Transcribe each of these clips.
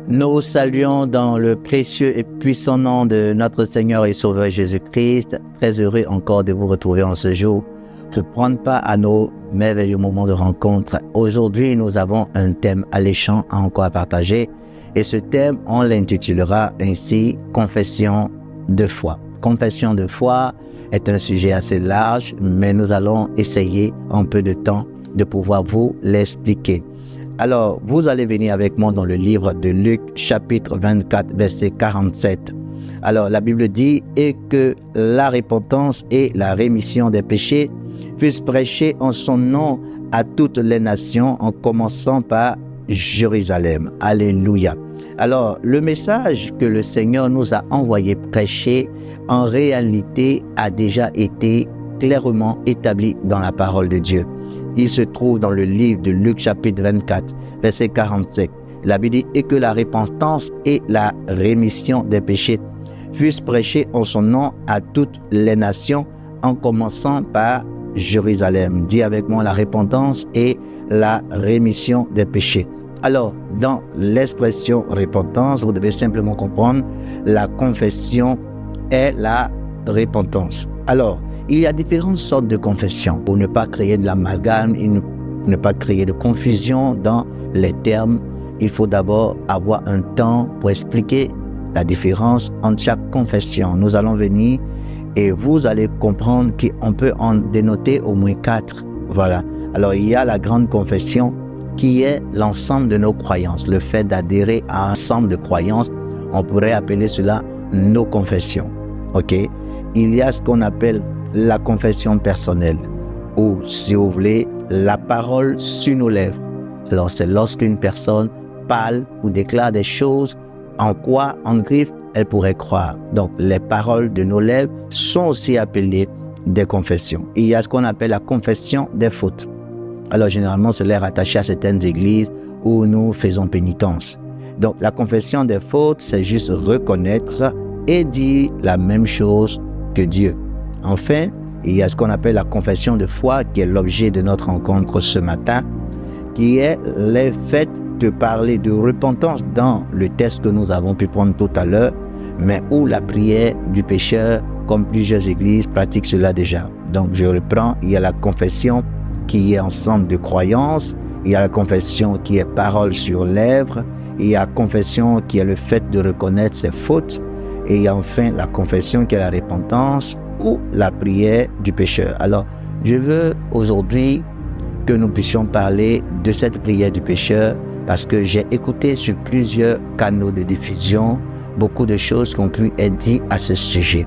Nous saluons dans le précieux et puissant nom de notre Seigneur et Sauveur Jésus-Christ. Très heureux encore de vous retrouver en ce jour pour prendre part à nos merveilleux moments de rencontre. Aujourd'hui, nous avons un thème alléchant encore à partager et ce thème, on l'intitulera ainsi « Confession de foi ». Confession de foi est un sujet assez large, mais nous allons essayer en peu de temps de pouvoir vous l'expliquer. Alors, vous allez venir avec moi dans le livre de Luc, chapitre 24, verset 47. Alors, la Bible dit « Et que la repentance et la rémission des péchés fussent prêchées en son nom à toutes les nations, en commençant par Jérusalem. » Alléluia. Alors, le message que le Seigneur nous a envoyé prêcher, en réalité, a déjà été clairement établi dans la parole de Dieu. Il se trouve dans le livre de Luc chapitre 24, verset 47. La Bible dit « Et que la repentance et la rémission des péchés fussent prêchées en son nom à toutes les nations, en commençant par Jérusalem. » Dis avec moi la repentance et la rémission des péchés. Alors, dans l'expression repentance, vous devez simplement comprendre la confession et la repentance. Alors, il y a différentes sortes de confessions pour ne pas créer de l'amalgame et ne pas créer de confusion dans les termes. Il faut d'abord avoir un temps pour expliquer la différence entre chaque confession. Nous allons venir et vous allez comprendre qu'on peut en dénoter au moins 4. Voilà. Alors, il y a la grande confession qui est l'ensemble de nos croyances, le fait d'adhérer à un ensemble de croyances. On pourrait appeler cela nos confessions. OK? Il y a ce qu'on appelle la confession personnelle, ou si vous voulez, la parole sur nos lèvres. Alors c'est lorsqu'une personne parle ou déclare des choses en quoi, en griffe, elle pourrait croire. Donc les paroles de nos lèvres sont aussi appelées des confessions. Il y a ce qu'on appelle la confession des fautes. Alors généralement, cela est rattaché à certaines églises où nous faisons pénitence. Donc la confession des fautes, c'est juste reconnaître et dire la même chose que Dieu. Enfin, il y a ce qu'on appelle la confession de foi, qui est l'objet de notre rencontre ce matin, qui est le fait de parler de repentance dans le texte que nous avons pu prendre tout à l'heure, mais où la prière du pécheur, comme plusieurs églises, pratiquent cela déjà. Donc je reprends, il y a la confession qui est ensemble de croyances, il y a la confession qui est parole sur lèvres, il y a la confession qui est le fait de reconnaître ses fautes, et il y a enfin la confession qui est la repentance ou la prière du pécheur. Alors, je veux aujourd'hui que nous puissions parler de cette prière du pécheur parce que j'ai écouté sur plusieurs canaux de diffusion beaucoup de choses qui ont pu être dites à ce sujet.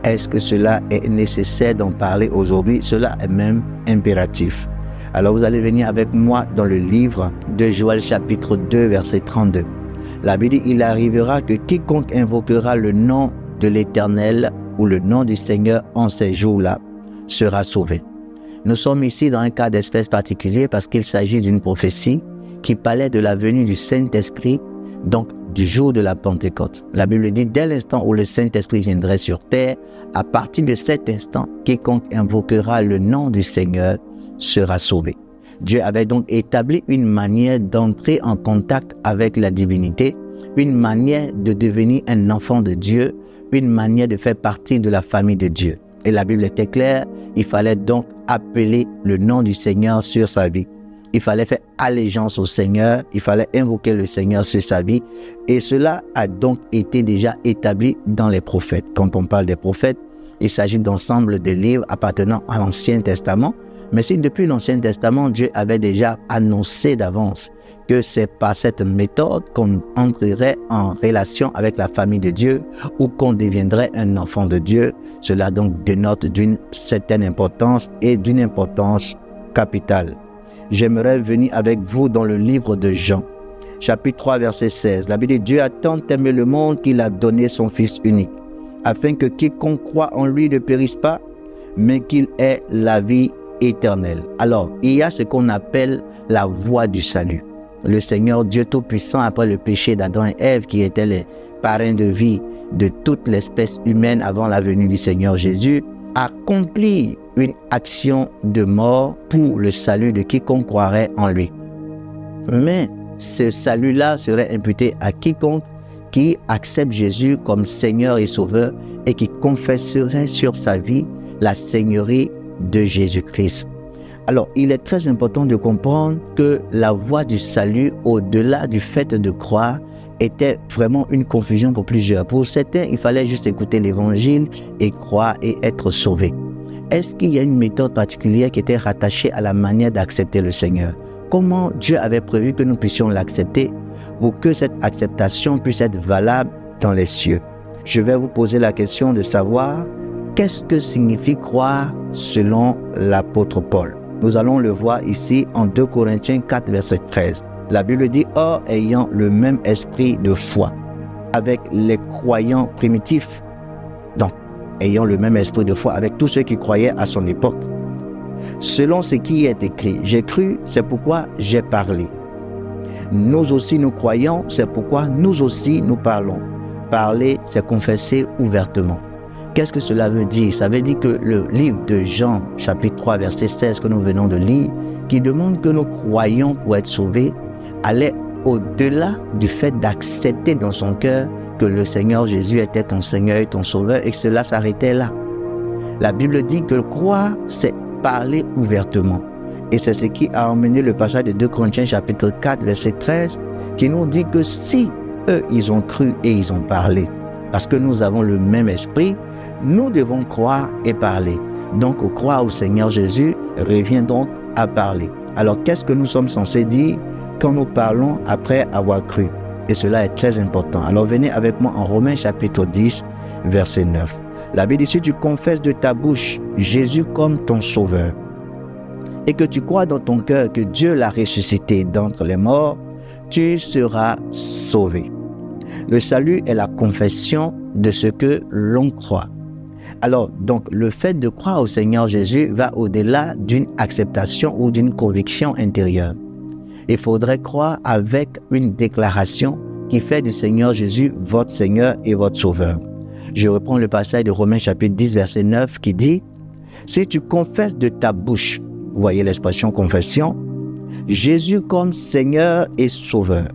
Est-ce que cela est nécessaire d'en parler aujourd'hui? Cela est même impératif. Alors, vous allez venir avec moi dans le livre de Joël chapitre 2, verset 32. La Bible dit « Il arrivera que quiconque invoquera le nom de l'Éternel ou le nom du Seigneur en ces jours-là sera sauvé. » Nous sommes ici dans un cas d'espèce particulier parce qu'il s'agit d'une prophétie qui parlait de la venue du Saint-Esprit, donc du jour de la Pentecôte. La Bible dit « Dès l'instant où le Saint-Esprit viendrait sur terre, à partir de cet instant, quiconque invoquera le nom du Seigneur sera sauvé. » Dieu avait donc établi une manière d'entrer en contact avec la divinité, une manière de devenir un enfant de Dieu, une manière de faire partie de la famille de Dieu. Et la Bible était claire, il fallait donc appeler le nom du Seigneur sur sa vie. Il fallait faire allégeance au Seigneur, il fallait invoquer le Seigneur sur sa vie. Et cela a donc été déjà établi dans les prophètes. Quand on parle des prophètes, il s'agit d'ensemble de livres appartenant à l'Ancien Testament. Mais si depuis l'Ancien Testament, Dieu avait déjà annoncé d'avance que c'est par cette méthode qu'on entrerait en relation avec la famille de Dieu ou qu'on deviendrait un enfant de Dieu, cela donc dénote d'une certaine importance et d'une importance capitale. J'aimerais venir avec vous dans le livre de Jean, chapitre 3, verset 16. La Bible dit « Dieu a tant aimé le monde qu'il a donné son Fils unique, afin que quiconque croit en lui ne périsse pas, mais qu'il ait la vie éternelle. » Alors, il y a ce qu'on appelle la voie du salut. Le Seigneur Dieu Tout-Puissant, après le péché d'Adam et Ève, qui étaient les parrains de vie de toute l'espèce humaine avant la venue du Seigneur Jésus, accomplit une action de mort pour le salut de quiconque croirait en lui. Mais ce salut-là serait imputé à quiconque qui accepte Jésus comme Seigneur et Sauveur et qui confesserait sur sa vie la Seigneurie de Jésus-Christ. Alors, il est très important de comprendre que la voie du salut, au-delà du fait de croire, était vraiment une confusion pour plusieurs. Pour certains, il fallait juste écouter l'évangile et croire et être sauvé. Est-ce qu'il y a une méthode particulière qui était rattachée à la manière d'accepter le Seigneur? Comment Dieu avait prévu que nous puissions l'accepter pour que cette acceptation puisse être valable dans les cieux? Je vais vous poser la question de savoir qu'est-ce que signifie croire selon l'apôtre Paul. Nous allons le voir ici en 2 Corinthiens 4, verset 13. La Bible dit « Or, ayant le même esprit de foi avec les croyants primitifs, donc ayant le même esprit de foi avec tous ceux qui croyaient à son époque, selon ce qui est écrit, j'ai cru, c'est pourquoi j'ai parlé. Nous aussi nous croyons, c'est pourquoi nous aussi nous parlons. Parler, c'est confesser ouvertement. » Qu'est-ce que cela veut dire? Ça veut dire que le livre de Jean, chapitre 3, verset 16 que nous venons de lire, qui demande que nous croyons pour être sauvés, allait au-delà du fait d'accepter dans son cœur que le Seigneur Jésus était ton Seigneur et ton Sauveur et que cela s'arrêtait là. La Bible dit que croire, c'est parler ouvertement. Et c'est ce qui a emmené le passage de 2 Corinthiens chapitre 4, verset 13, qui nous dit que si eux, ils ont cru et ils ont parlé, parce que nous avons le même esprit, nous devons croire et parler. Donc, croire au Seigneur Jésus revient donc à parler. Alors, qu'est-ce que nous sommes censés dire quand nous parlons après avoir cru? Et cela est très important. Alors, venez avec moi en Romains chapitre 10, verset 9. La Bible dit, si tu confesses de ta bouche Jésus comme ton sauveur, et que tu crois dans ton cœur que Dieu l'a ressuscité d'entre les morts, tu seras sauvé. Le salut est la confession de ce que l'on croit. Alors, donc, le fait de croire au Seigneur Jésus va au-delà d'une acceptation ou d'une conviction intérieure. Il faudrait croire avec une déclaration qui fait du Seigneur Jésus votre Seigneur et votre Sauveur. Je reprends le passage de Romains chapitre 10, verset 9 qui dit « Si tu confesses de ta bouche, vous voyez l'expression confession, Jésus comme Seigneur et Sauveur.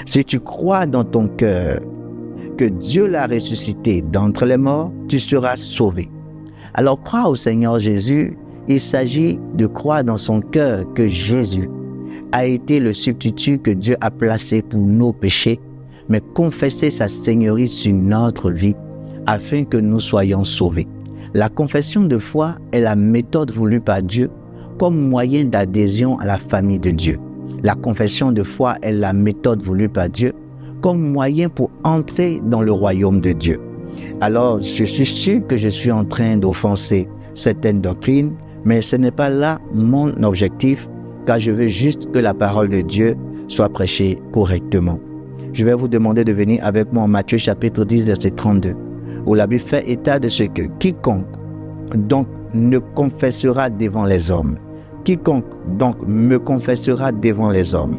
Si tu crois dans ton cœur que Dieu l'a ressuscité d'entre les morts, tu seras sauvé. » Alors, croire au Seigneur Jésus, il s'agit de croire dans son cœur que Jésus a été le substitut que Dieu a placé pour nos péchés, mais confesser sa Seigneurie sur notre vie afin que nous soyons sauvés. La confession de foi est la méthode voulue par Dieu comme moyen d'adhésion à la famille de Dieu. La confession de foi est la méthode voulue par Dieu comme moyen pour entrer dans le royaume de Dieu. Alors, je suis sûr que je suis en train d'offenser certaines doctrines, mais ce n'est pas là mon objectif, car je veux juste que la parole de Dieu soit prêchée correctement. Je vais vous demander de venir avec moi en Matthieu chapitre 10, verset 32, où la Bible fait état de ce que quiconque donc ne confessera devant les hommes. Quiconque donc me confessera devant les hommes,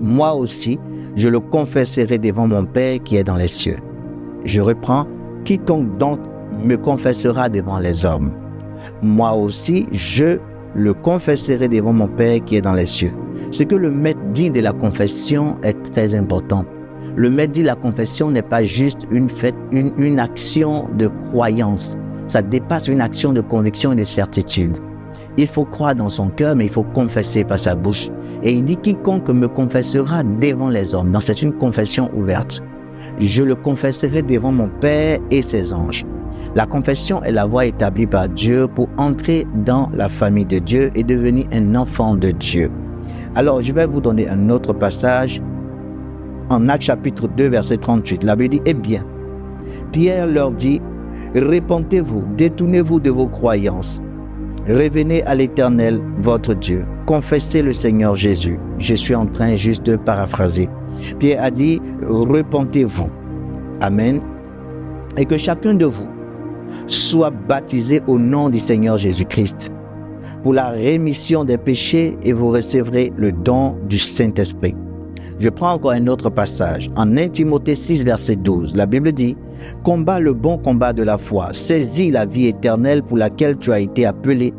moi aussi, je le confesserai devant mon Père qui est dans les cieux. Je reprends, quiconque donc me confessera devant les hommes, moi aussi, je le confesserai devant mon Père qui est dans les cieux. Ce que le maître dit de la confession est très important. Le maître dit la confession n'est pas juste une action de croyance. Ça dépasse une action de conviction et de certitude. Il faut croire dans son cœur, mais il faut confesser par sa bouche. Et il dit, quiconque me confessera devant les hommes. Donc c'est une confession ouverte. Je le confesserai devant mon Père et ses anges. La confession est la voie établie par Dieu pour entrer dans la famille de Dieu et devenir un enfant de Dieu. Alors, je vais vous donner un autre passage en Actes chapitre 2, verset 38. La Bible dit, eh bien, Pierre leur dit, répentez-vous, détournez-vous de vos croyances. Revenez à l'Éternel, votre Dieu. Confessez le Seigneur Jésus. Je suis en train juste de paraphraser. Pierre a dit, repentez-vous. Amen. Et que chacun de vous soit baptisé au nom du Seigneur Jésus-Christ pour la rémission des péchés et vous recevrez le don du Saint-Esprit. Je prends encore un autre passage. En 1 Timothée 6, verset 12, la Bible dit « Combat le bon combat de la foi, saisis la vie éternelle pour laquelle tu as été appelé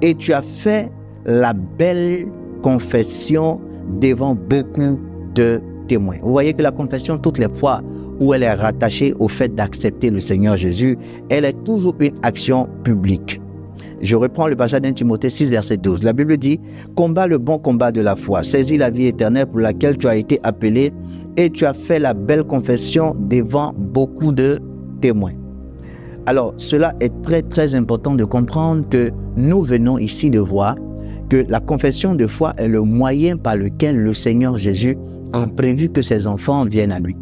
et tu as fait la belle confession devant beaucoup de témoins. Vous voyez que la confession, toutes les fois où elle est rattachée au fait d'accepter le Seigneur Jésus, elle est toujours une action publique. Je reprends le passage d'A Timothée 6, verset 12. La Bible dit « Combat le bon combat de la foi, saisis la vie éternelle pour laquelle tu as été appelé et tu as fait la belle confession devant beaucoup de témoins. » Alors, cela est très très important de comprendre que nous venons ici de voir que la confession de foi est le moyen par lequel le Seigneur Jésus a prévu que ses enfants viennent à lui.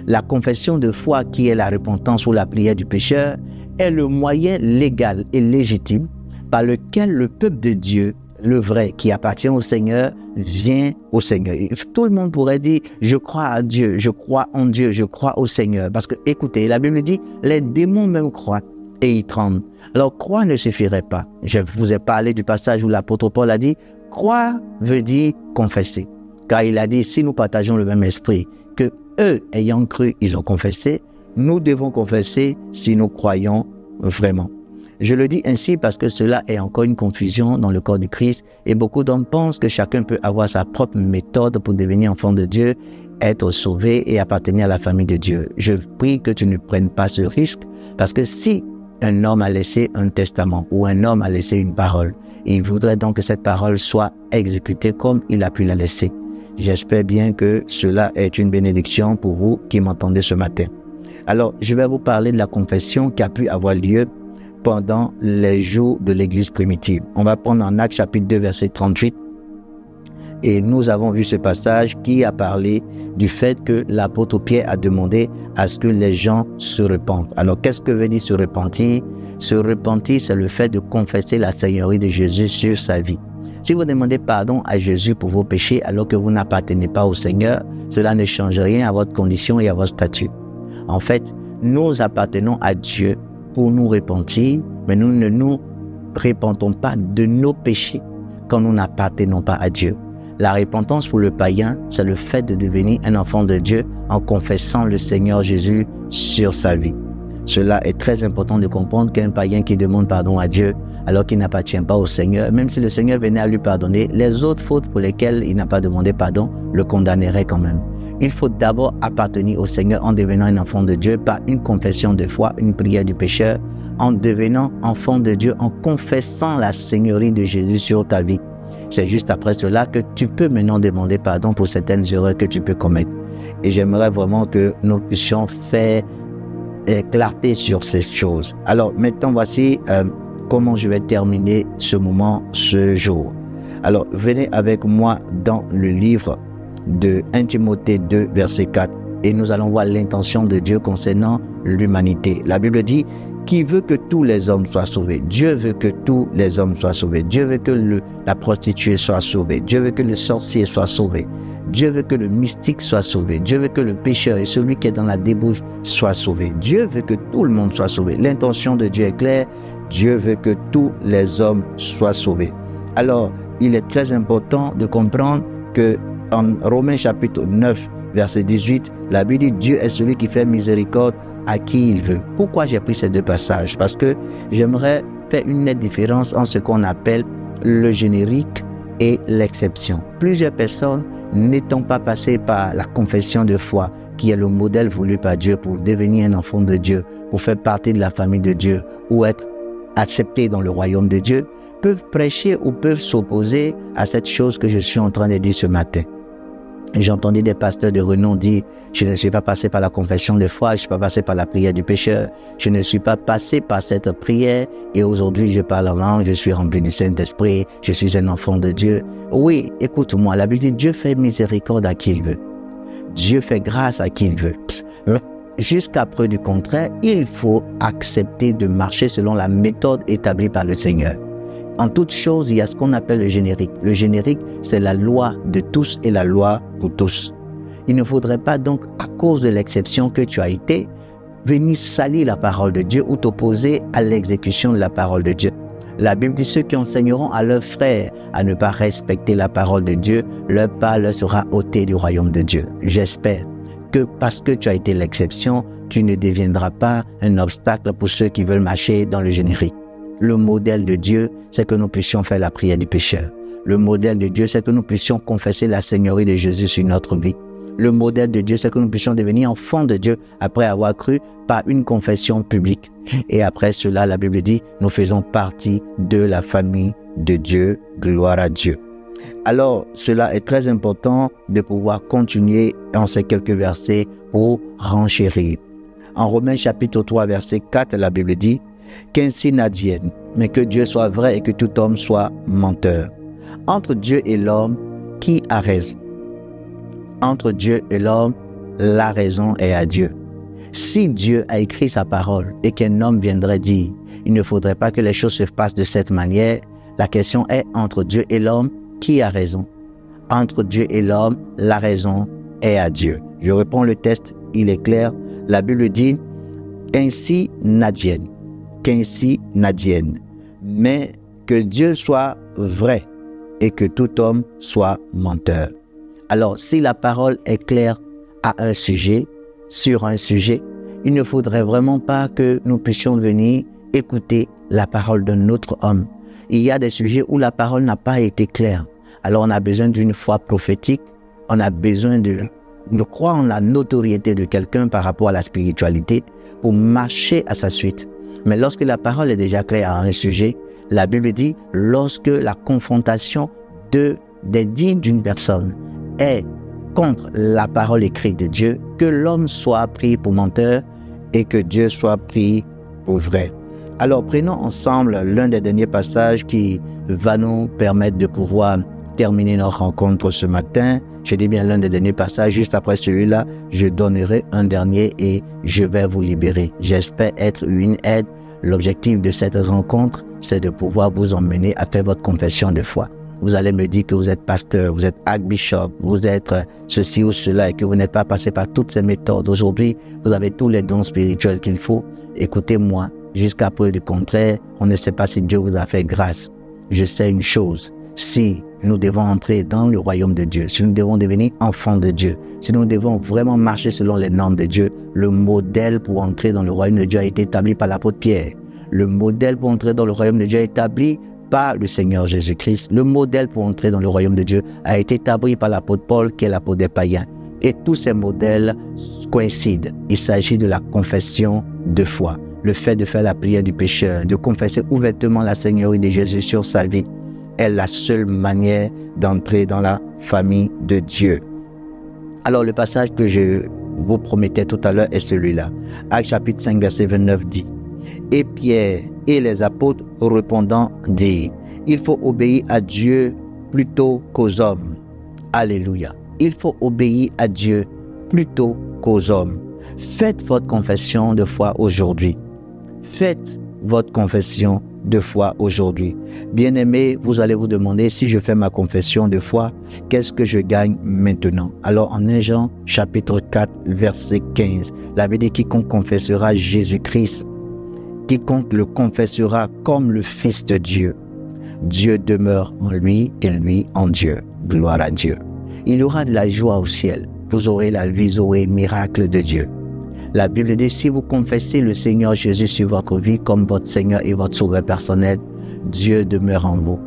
La confession de foi, qui est la repentance ou la prière du pécheur, est le moyen légal et légitime par lequel le peuple de Dieu, le vrai, qui appartient au Seigneur, vient au Seigneur. Et tout le monde pourrait dire, je crois à Dieu, je crois en Dieu, je crois au Seigneur. Parce que, écoutez, la Bible dit, les démons même croient et ils tremblent. Alors, croire ne suffirait pas. Je vous ai parlé du passage où l'apôtre Paul a dit, croire veut dire confesser. Car il a dit, si nous partageons le même esprit, que eux, ayant cru, ils ont confessé, nous devons confesser si nous croyons vraiment. Je le dis ainsi parce que cela est encore une confusion dans le corps de Christ et beaucoup d'hommes pensent que chacun peut avoir sa propre méthode pour devenir enfant de Dieu, être sauvé et appartenir à la famille de Dieu. Je prie que tu ne prennes pas ce risque parce que si un homme a laissé un testament ou un homme a laissé une parole, il voudrait donc que cette parole soit exécutée comme il a pu la laisser. J'espère bien que cela est une bénédiction pour vous qui m'entendez ce matin. Alors, je vais vous parler de la confession qui a pu avoir lieu pendant les jours de l'Église primitive. On va prendre en Actes chapitre 2, verset 38. Et nous avons vu ce passage qui a parlé du fait que l'apôtre Pierre a demandé à ce que les gens se repentent. Alors, qu'est-ce que veut dire se repentir? Se repentir, c'est le fait de confesser la Seigneurie de Jésus sur sa vie. Si vous demandez pardon à Jésus pour vos péchés alors que vous n'appartenez pas au Seigneur, cela ne change rien à votre condition et à votre statut. En fait, nous appartenons à Dieu pour nous repentir, mais nous ne nous repentons pas de nos péchés quand nous n'appartenons pas à Dieu. La repentance pour le païen, c'est le fait de devenir un enfant de Dieu en confessant le Seigneur Jésus sur sa vie. Cela est très important de comprendre qu'un païen qui demande pardon à Dieu alors qu'il n'appartient pas au Seigneur, même si le Seigneur venait à lui pardonner, les autres fautes pour lesquelles il n'a pas demandé pardon le condamneraient quand même. Il faut d'abord appartenir au Seigneur en devenant un enfant de Dieu par une confession de foi, une prière du pécheur, en devenant enfant de Dieu, en confessant la Seigneurie de Jésus sur ta vie. C'est juste après cela que tu peux maintenant demander pardon pour certaines erreurs que tu peux commettre. Et j'aimerais vraiment que nous puissions faire clarté sur ces choses. Alors maintenant, voici comment je vais terminer ce moment, ce jour. Alors, venez avec moi dans le livre de 1 Timothée 2, verset 4. Et nous allons voir l'intention de Dieu concernant l'humanité. La Bible dit, qui veut que tous les hommes soient sauvés. Dieu veut que tous les hommes soient sauvés. Dieu veut que la prostituée soit sauvée. Dieu veut que le sorcier soit sauvé. Dieu veut que le mystique soit sauvé. Dieu veut que le pécheur et celui qui est dans la débauche soit sauvé. Dieu veut que tout le monde soit sauvé. L'intention de Dieu est claire. Dieu veut que tous les hommes soient sauvés. Alors, il est très important de comprendre que en Romains chapitre 9, verset 18, la Bible dit Dieu est celui qui fait miséricorde à qui il veut. Pourquoi j'ai pris ces deux passages? Parce que j'aimerais faire une nette différence entre ce qu'on appelle le générique et l'exception. Plusieurs personnes n'étant pas passées par la confession de foi, qui est le modèle voulu par Dieu pour devenir un enfant de Dieu, pour faire partie de la famille de Dieu ou être accepté dans le royaume de Dieu, peuvent prêcher ou peuvent s'opposer à cette chose que je suis en train de dire ce matin. J'entendais des pasteurs de renom dire « Je ne suis pas passé par la confession de foi, je ne suis pas passé par la prière du pécheur, je ne suis pas passé par cette prière et aujourd'hui je parle en langue, je suis rempli du Saint-Esprit, je suis un enfant de Dieu. » Oui, écoute-moi, la Bible dit Dieu fait miséricorde à qui il veut. Dieu fait grâce à qui il veut. Jusqu'à preuve du contraire, il faut accepter de marcher selon la méthode établie par le Seigneur. En toute chose, il y a ce qu'on appelle le générique. Le générique, c'est la loi de tous et la loi pour tous. Il ne faudrait pas donc, à cause de l'exception que tu as été, venir salir la parole de Dieu ou t'opposer à l'exécution de la parole de Dieu. La Bible dit ceux qui enseigneront à leurs frères à ne pas respecter la parole de Dieu, leur part leur sera ôtée du royaume de Dieu. J'espère que parce que tu as été l'exception, tu ne deviendras pas un obstacle pour ceux qui veulent marcher dans le générique. Le modèle de Dieu, c'est que nous puissions faire la prière du pécheur. Le modèle de Dieu, c'est que nous puissions confesser la Seigneurie de Jésus sur notre vie. Le modèle de Dieu, c'est que nous puissions devenir enfants de Dieu après avoir cru par une confession publique. Et après cela, la Bible dit, nous faisons partie de la famille de Dieu. Gloire à Dieu. Alors, cela est très important de pouvoir continuer en ces quelques versets pour renchérir. En Romains chapitre 3, verset 4, la Bible dit « Qu'ainsi n'advienne, mais que Dieu soit vrai et que tout homme soit menteur. » Entre Dieu et l'homme, qui a raison? Entre Dieu et l'homme, la raison est à Dieu. Si Dieu a écrit sa parole et qu'un homme viendrait dire « Il ne faudrait pas que les choses se passent de cette manière », la question est entre Dieu et l'homme, qui a raison? Entre Dieu et l'homme, la raison est à Dieu. Je reprends le texte, il est clair. La Bible dit « Qu'ainsi n'advienne, mais que Dieu soit vrai et que tout homme soit menteur. » Alors, si la parole est claire à un sujet, sur un sujet, il ne faudrait vraiment pas que nous puissions venir écouter la parole d'un autre homme. Il y a des sujets où la parole n'a pas été claire. Alors, on a besoin d'une foi prophétique, on a besoin de croire en la notoriété de quelqu'un par rapport à la spiritualité pour marcher à sa suite. Mais lorsque la parole est déjà claire à un sujet, la Bible dit, lorsque la confrontation des dits d'une personne est contre la parole écrite de Dieu, que l'homme soit pris pour menteur et que Dieu soit pris pour vrai. Alors, prenons ensemble l'un des derniers passages qui va nous permettre de pouvoir terminer notre rencontre ce matin. Je dis bien l'un des derniers passages. Juste après celui-là, je donnerai un dernier et je vais vous libérer. J'espère être une aide. L'objectif de cette rencontre, c'est de pouvoir vous emmener à faire votre confession de foi. Vous allez me dire que vous êtes pasteur, vous êtes archbishop, vous êtes ceci ou cela et que vous n'êtes pas passé par toutes ces méthodes. Aujourd'hui, vous avez tous les dons spirituels qu'il faut. Écoutez-moi, jusqu'à preuve du contraire, on ne sait pas si Dieu vous a fait grâce. Je sais une chose, si nous devons entrer dans le royaume de Dieu, si nous devons devenir enfants de Dieu, si nous devons vraiment marcher selon les normes de Dieu, le modèle pour entrer dans le royaume de Dieu a été établi par l'apôtre Pierre. Le modèle pour entrer dans le royaume de Dieu a été établi par le Seigneur Jésus-Christ. Le modèle pour entrer dans le royaume de Dieu a été établi par l'apôtre Paul, qui est l'apôtre des païens. Et tous ces modèles coïncident. Il s'agit de la confession de foi. Le fait de faire la prière du pécheur, de confesser ouvertement la Seigneurie de Jésus sur sa vie, est la seule manière d'entrer dans la famille de Dieu. Alors, le passage que je vous promettais tout à l'heure est celui-là. Actes chapitre 5, verset 29 dit « Et Pierre et les apôtres répondant dirent, il faut obéir à Dieu plutôt qu'aux hommes. » Alléluia. Il faut obéir à Dieu plutôt qu'aux hommes. Faites votre confession de foi aujourd'hui. Faites votre confession de foi aujourd'hui. Bien-aimés, vous allez vous demander, si je fais ma confession de foi, qu'est-ce que je gagne maintenant? Alors en 1 Jean chapitre 4 verset 15, la Bible dit quiconque confessera Jésus-Christ, quiconque le confessera comme le Fils de Dieu, Dieu demeure en lui et lui en Dieu. Gloire à Dieu. Il y aura de la joie au ciel. Vous aurez la vie, vous aurez le miracle de Dieu. La Bible dit, si vous confessez le Seigneur Jésus sur votre vie comme votre Seigneur et votre Sauveur personnel, Dieu demeure en vous.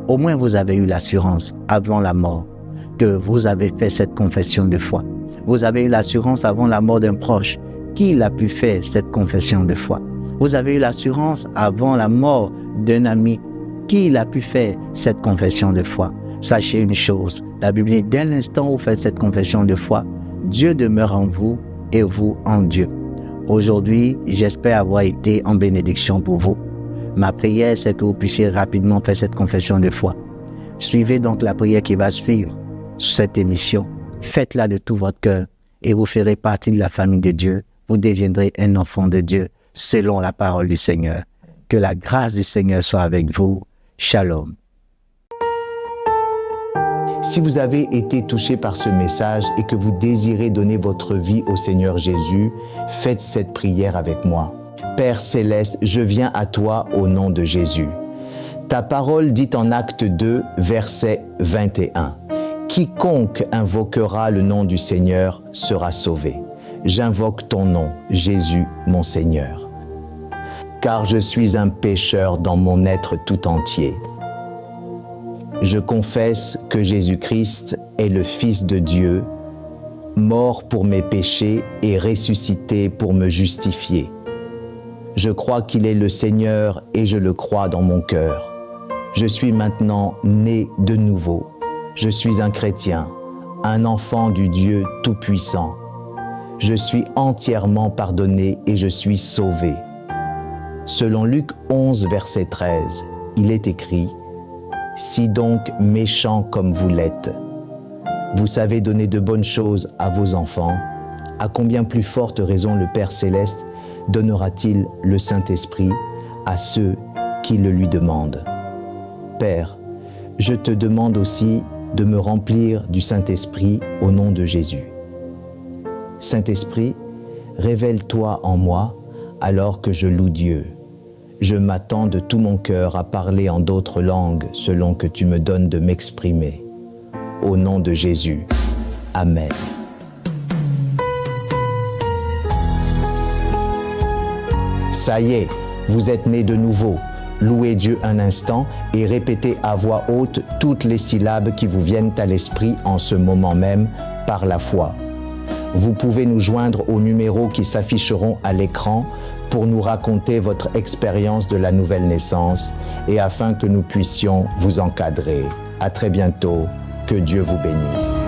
Au moins, vous avez eu l'assurance avant la mort que vous avez fait cette confession de foi. Vous avez eu l'assurance avant la mort d'un proche qu'il a pu faire cette confession de foi. Vous avez eu l'assurance avant la mort d'un ami qu'il a pu faire cette confession de foi. Sachez une chose, la Bible dit, dès l'instant où vous faites cette confession de foi, Dieu demeure en vous et vous en Dieu. Aujourd'hui, j'espère avoir été en bénédiction pour vous. Ma prière, c'est que vous puissiez rapidement faire cette confession de foi. Suivez donc la prière qui va suivre cette émission. Faites-la de tout votre cœur et vous ferez partie de la famille de Dieu. Vous deviendrez un enfant de Dieu selon la parole du Seigneur. Que la grâce du Seigneur soit avec vous. Shalom. Si vous avez été touché par ce message et que vous désirez donner votre vie au Seigneur Jésus, faites cette prière avec moi. Père Céleste, je viens à toi au nom de Jésus. Ta parole dit en Acte 2, verset 21. Quiconque invoquera le nom du Seigneur sera sauvé. J'invoque ton nom, Jésus, mon Seigneur. Car je suis un pécheur dans mon être tout entier. Je confesse que Jésus-Christ est le Fils de Dieu, mort pour mes péchés et ressuscité pour me justifier. Je crois qu'il est le Seigneur et je le crois dans mon cœur. Je suis maintenant né de nouveau. Je suis un chrétien, un enfant du Dieu Tout-Puissant. Je suis entièrement pardonné et je suis sauvé. Selon Luc 11, verset 13, il est écrit « Si donc méchants comme vous l'êtes, vous savez donner de bonnes choses à vos enfants, à combien plus forte raison le Père Céleste donnera-t-il le Saint-Esprit à ceux qui le lui demandent. Père, je te demande aussi de me remplir du Saint-Esprit au nom de Jésus. Saint-Esprit, révèle-toi en moi alors que je loue Dieu. Je m'attends de tout mon cœur à parler en d'autres langues selon que tu me donnes de m'exprimer. Au nom de Jésus. Amen. Ça y est, vous êtes nés de nouveau. Louez Dieu un instant et répétez à voix haute toutes les syllabes qui vous viennent à l'esprit en ce moment même par la foi. Vous pouvez nous joindre aux numéros qui s'afficheront à l'écran pour nous raconter votre expérience de la nouvelle naissance et afin que nous puissions vous encadrer. À très bientôt. Que Dieu vous bénisse.